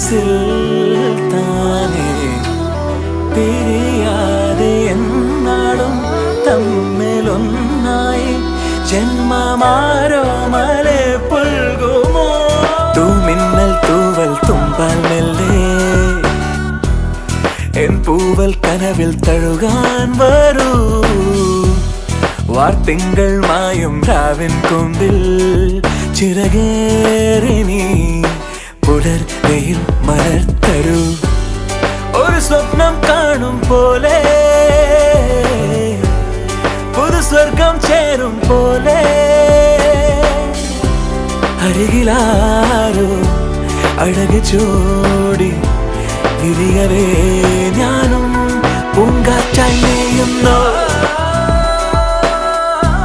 മനസ്സിൽ താനേ പിരിയാതെ എന്നാടും തമ്മിലൊന്നായി ജന്മമാരോ മലെ പുൽകുമോ തൂമിന്നൽ തൂവൽ തുമ്പാൽ മെല്ലെ എൻ പൂവൽ കനവിൽ തഴുകാൻ വരൂ വാർത്തിങ്കൾ മായും രാവിൻ കൊമ്പിൽ ചിറകേറി നീ പുലർവെയിൽ മലർത്തരൂ ഒരു സ്വപ്നം കാണും പോലെ പുതു സ്വർഗം ചേരും പോലെ അരികിലാരോ അഴക് ചൂടി വിരിയവേ